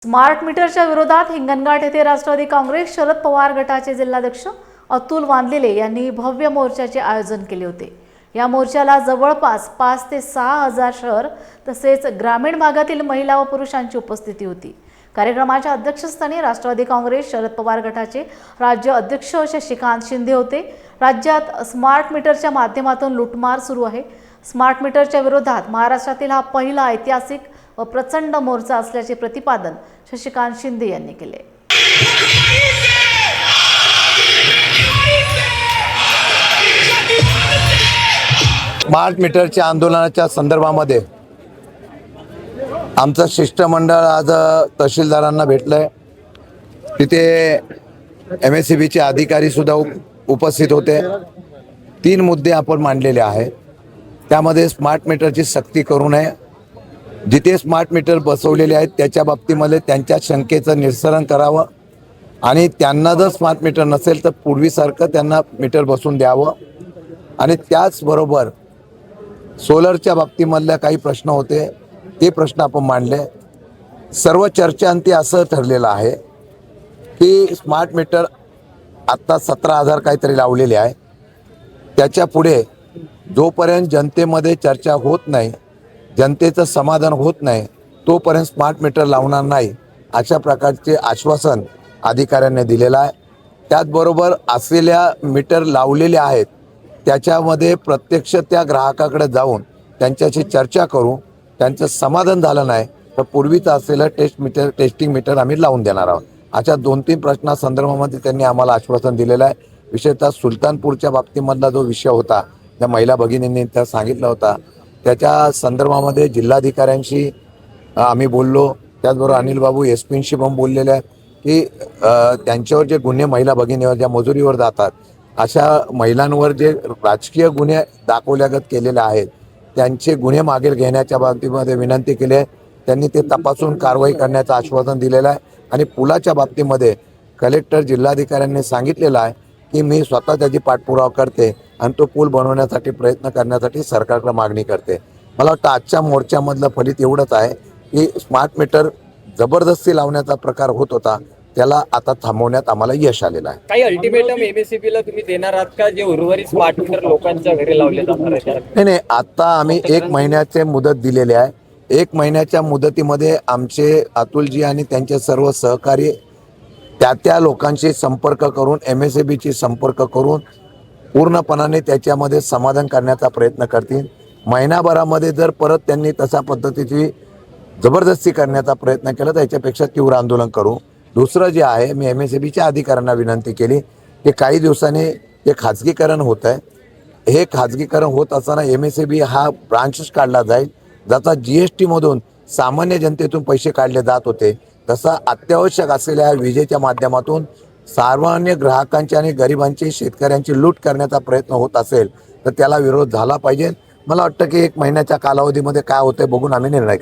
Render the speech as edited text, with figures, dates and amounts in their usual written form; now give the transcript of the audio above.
Smart मीटरच्या विरोधात हिंगणघाट येथे राष्ट्रवादी काँग्रेस शरद पवार गटाचे जिल्हाध्यक्ष अतुल वानलेले यांनी भव्य मोर्चाचे आयोजन केले होते। या मोर्चाला जवळपास 5 ते 6 हजार शहर तसेच ग्रामीण भागातील महिला व पुरुषांची उपस्थिती होती। कार्यक्रमाच्या अध्यक्षस्थानी राष्ट्रवादी काँग्रेस शरद पवार गटाचे राज्य अध्यक्ष शशिकांत शिंदे होते। राज्यात स्मार्ट मीटरच्या माध्यमातून लूटमार सुरू आहे। स्मार्ट मीटरच्या विरोधात महाराष्ट्रातील हा पहिला ऐतिहासिक व प्रचंड मोर्चा असल्याचे प्रतिपादन शशिकांत शिंदे यांनी केले। स्मार्ट मीटरच्या आंदोलनाच्या संदर्भामध्ये आमचं शिष्टमंडळ आज तहसीलदारांना भेटलंय। तिथे MSEBचे अधिकारी सुद्धा उपस्थित होते। 3 मुद्दे आपण मांडलेले आहेत। त्यामध्ये स्मार्ट मीटरची सक्ती करू नये, जिथे स्मार्ट मीटर बसवलेले आहेत त्याच्या बाबतीमध्ये त्यांच्या शंकेचं निरसन करावं आणि त्यांना जर स्मार्ट मीटर नसेल तर पूर्वीसारखं त्यांना मीटर बसवून द्यावं आणि त्याचबरोबर सोलरच्या बाबतीमधल्या काही प्रश्न होते ते प्रश्न आपण मांडले। सर्व चर्चांती असं ठरलेलं आहे की स्मार्ट मीटर आत्ता 17,000 काहीतरी लावलेले आहे। त्याच्या पुढे जोपर्यंत जनतेमध्ये चर्चा होत नाही, जनतेचं समाधान होत नाही, तोपर्यंत स्मार्ट मीटर लावणार नाही अशा प्रकारचे आश्वासन अधिकाऱ्यांनी दिलेलं आहे। त्याचबरोबर असलेल्या मीटर लावलेले आहेत त्याच्यामध्ये प्रत्यक्ष त्या ग्राहकाकडे जाऊन त्यांच्याशी चर्चा करू, त्यांचं समाधान झालं नाही तर पूर्वीचं असलेलं टेस्टिंग मीटर आम्ही लावून देणार आहोत। अशा 2-3 प्रश्नासंदर्भामध्ये त्यांनी आम्हाला आश्वासन दिलेलं आहे। विशेषतः सुलतानपूरच्या बाबतीमधला जो विषय होता त्या महिला भगिनींनी त्या सांगितला होता त्याच्या संदर्भामध्ये जिल्हाधिकाऱ्यांशी आम्ही बोललो। त्याचबरोबर अनिल बाबू SP पण बोललेले आहे की त्यांच्यावर जे गुन्हे महिला भगिनीवर ज्या मजुरीवर जातात अशा महिलांवर जे राजकीय गुन्हे दाखवल्यागत केलेले आहेत त्यांचे गुन्हे मागे घेण्याच्या बाबतीमध्ये विनंती केली आहे। त्यांनी ते तपासून कारवाई करण्याचं आश्वासन दिलेलं आहे आणि पुलाच्या बाबतीमध्ये कलेक्टर जिल्हाधिकाऱ्यांनी सांगितलेलं आहे की मी स्वतः त्याची पाठपुरावा करते आणि तो पूल बनवण्यासाठी प्रयत्न करण्यासाठी सरकारकडे मागणी करते। मला वाटतं आजच्या मोर्चामधलं फलित एवढंच आहे की स्मार्ट मीटर जबरदस्ती लावण्याचा प्रकार होत होता त्याला आता थांबवण्यात आम्हाला यश आलेलं आहे। काही अल्टिमेटम MSEBला तुम्ही देणार आहात का, जे उर्वरित स्मार्ट मीटर लोकांच्या घरी लावले जाणार आहे? नाही, आता आम्ही 1 महिन्याचे मुदत दिलेली आहे। 1 महिन्याच्या मुदतीमध्ये आमचे अतुलजी आणि त्यांचे सर्व सहकारी त्या लोकांशी संपर्क करून MSEBची संपर्क करून पूर्णपणाने त्याच्यामध्ये समाधान करण्याचा प्रयत्न करतील। महिनाभरामध्ये जर परत त्यांनी तशा पद्धतीची जबरदस्ती करण्याचा प्रयत्न केला तर याच्यापेक्षा तीव्र आंदोलन करू। दुसरं जे आहे, मी MSEBच्या अधिकाऱ्यांना विनंती केली की काही दिवसांनी हे खाजगीकरण होत आहे। हे खाजगीकरण होत असताना MSEB हा ब्रांचेस काढला जाईल, ज्याचा GST मधून सामान्य जनतेतून पैसे काढले जात होते, तसा अत्यावश्यक असलेल्या विजेच्या माध्यमातून सामान्य ग्राहकांची आणि गरिबांची शेतकऱ्यांची लूट करण्याचा प्रयत्न होत असेल तर त्याला विरोध झाला पाहिजे। मला वाटतं की 1 महिन्याच्या कालावधीमध्ये काय होतंय बघून आम्ही निर्णय